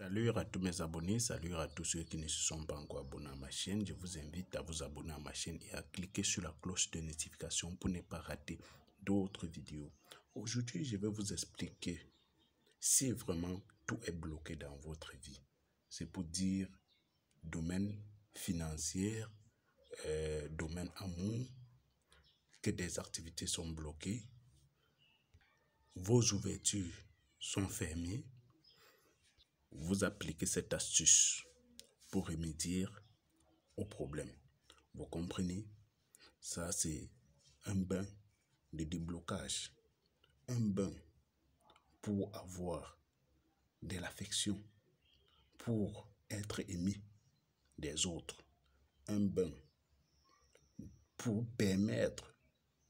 Salut à tous mes abonnés, salut à tous ceux qui ne se sont pas encore abonnés à ma chaîne. Je vous invite à vous abonner à ma chaîne et à cliquer sur la cloche de notification pour ne pas rater d'autres vidéos. Aujourd'hui, je vais vous expliquer si vraiment tout est bloqué dans votre vie. C'est pour dire domaine financier, domaine amour, que des activités sont bloquées, vos ouvertures sont fermées. Vous appliquez cette astuce pour remédier au problème. Vous comprenez? Ça, c'est un bain de déblocage. Un bain pour avoir de l'affection, pour être aimé des autres. Un bain pour permettre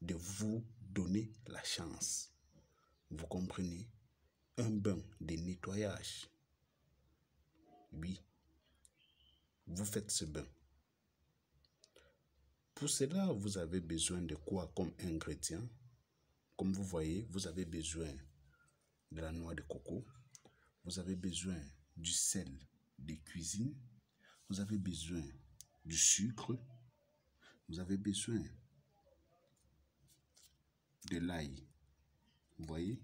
de vous donner la chance. Vous comprenez? Un bain de nettoyage. Oui, vous faites ce bain. Pour cela, vous avez besoin de quoi comme ingrédient? Comme vous voyez, vous avez besoin de la noix de coco. Vous avez besoin du sel de cuisine. Vous avez besoin du sucre. Vous avez besoin de l'ail. Vous voyez?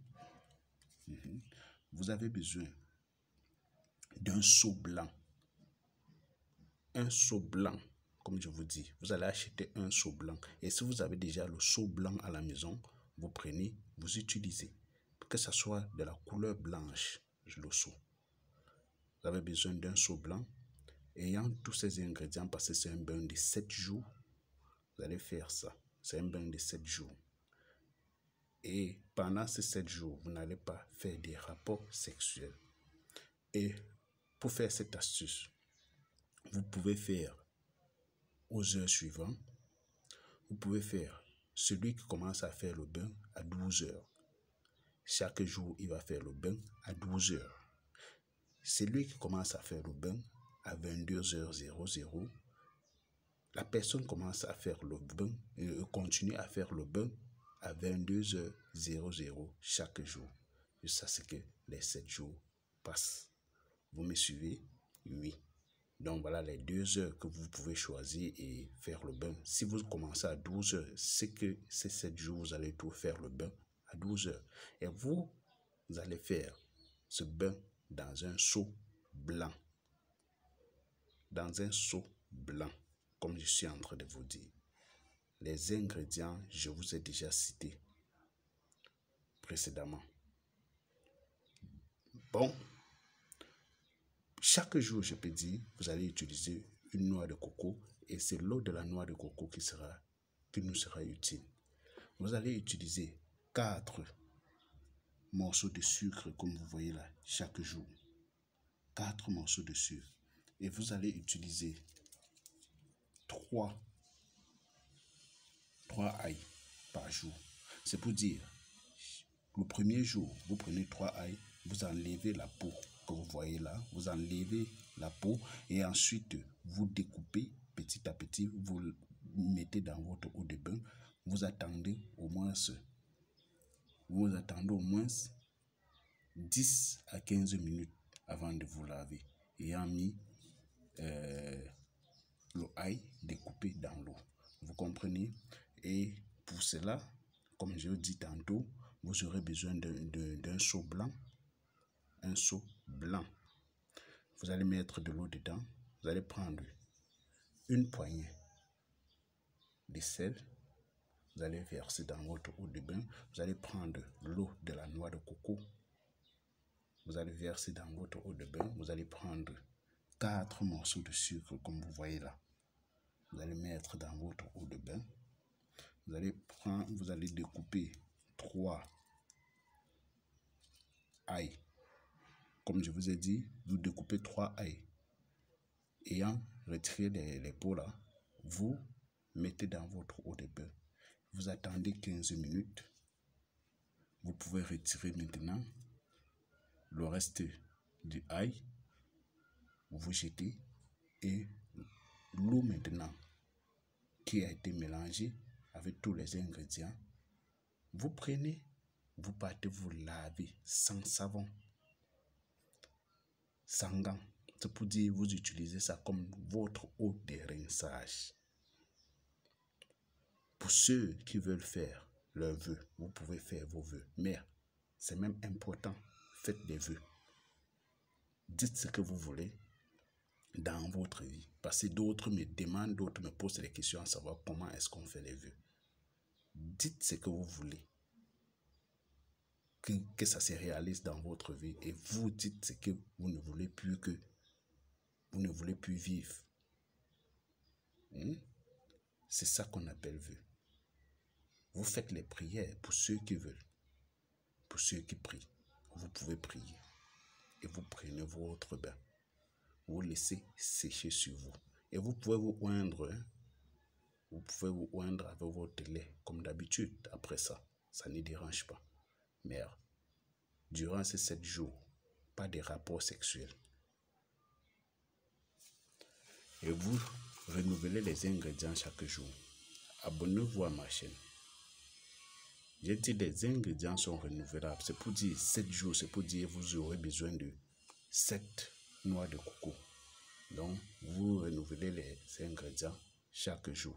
Vous avez besoin d'un seau blanc. Un seau blanc, comme je vous dis. Vous allez acheter un seau blanc. Et si vous avez déjà le seau blanc à la maison, vous prenez, vous utilisez. Que ce soit de la couleur blanche, le seau. Vous avez besoin d'un seau blanc. Ayant tous ces ingrédients, parce que c'est un bain de 7 jours, vous allez faire ça. C'est un bain de 7 jours. Et pendant ces 7 jours, vous n'allez pas faire des rapports sexuels. Et pour faire cette astuce, vous pouvez faire aux heures suivantes. Vous pouvez faire celui qui commence à faire le bain à 12 heures. Chaque jour, il va faire le bain à 12 heures. Celui qui commence à faire le bain à 22h00, la personne commence à faire le bain et continue à faire le bain à 22h00 chaque jour. Jusqu'à ce que les 7 jours passent. Vous me suivez? Oui. Donc voilà les 2 heures que vous pouvez choisir et faire le bain. Si vous commencez à 12 heures, c'est que ces 7 jours, vous allez tout faire le bain à 12 heures. Et vous allez faire ce bain dans un seau blanc. Dans un seau blanc, comme je suis en train de vous dire. Les ingrédients, je vous ai déjà cités précédemment. Bon, chaque jour, je peux dire, vous allez utiliser une noix de coco et c'est l'eau de la noix de coco qui nous sera utile. Vous allez utiliser 4 morceaux de sucre, comme vous voyez là, chaque jour. 4 morceaux de sucre. Et vous allez utiliser 3 ail par jour. C'est pour dire, le premier jour, vous prenez 3 ail, vous enlevez la peau que vous voyez là, vous enlevez la peau et ensuite vous découpez petit à petit, vous mettez dans votre eau de bain, vous attendez au moins 10 à 15 minutes avant de vous laver, ayant mis le ail découpé dans l'eau. Vous comprenez? Et pour cela, comme je vous dis tantôt, vous aurez besoin d'un seau blanc. Un seau blanc. Vous allez mettre de l'eau dedans. Vous allez prendre une poignée de sel. Vous allez verser dans votre eau de bain. Vous allez prendre l'eau de la noix de coco. Vous allez verser dans votre eau de bain. Vous allez prendre 4 morceaux de sucre comme vous voyez là. Vous allez mettre dans votre eau de bain. Vous allez découper 3 ail. Comme je vous ai dit, vous découpez 3 ail. Ayant retiré les peaux là, vous mettez dans votre eau de bain. Vous attendez 15 minutes. Vous pouvez retirer maintenant le reste du ail. Vous jetez et l'eau maintenant qui a été mélangée avec tous les ingrédients. Vous prenez, vous partez vous laver sans savon. Sangan, c'est pour dire vous utilisez ça comme votre eau de rinçage. Pour ceux qui veulent faire leurs vœux, vous pouvez faire vos vœux. Mais c'est même important, faites des vœux. Dites ce que vous voulez dans votre vie. Parce que d'autres me demandent, d'autres me posent des questions à savoir comment est-ce qu'on fait les vœux. Dites ce que vous voulez. Que ça se réalise dans votre vie. Et vous dites ce que vous ne voulez plus vivre. C'est ça qu'on appelle vœux. Vous faites les prières pour ceux qui veulent. Pour ceux qui prient. Vous pouvez prier. Et vous prenez votre bain. Vous laissez sécher sur vous. Et vous pouvez vous oindre. Vous pouvez vous oindre avec votre lait, comme d'habitude. Après ça, ça ne dérange pas. Mais durant ces 7 jours, pas de rapports sexuels. Et vous renouvelez les ingrédients chaque jour. Abonnez-vous à ma chaîne. J'ai dit les ingrédients sont renouvelables. C'est pour dire 7 jours, c'est pour dire vous aurez besoin de 7 noix de coco. Donc, vous renouvelez les ingrédients chaque jour.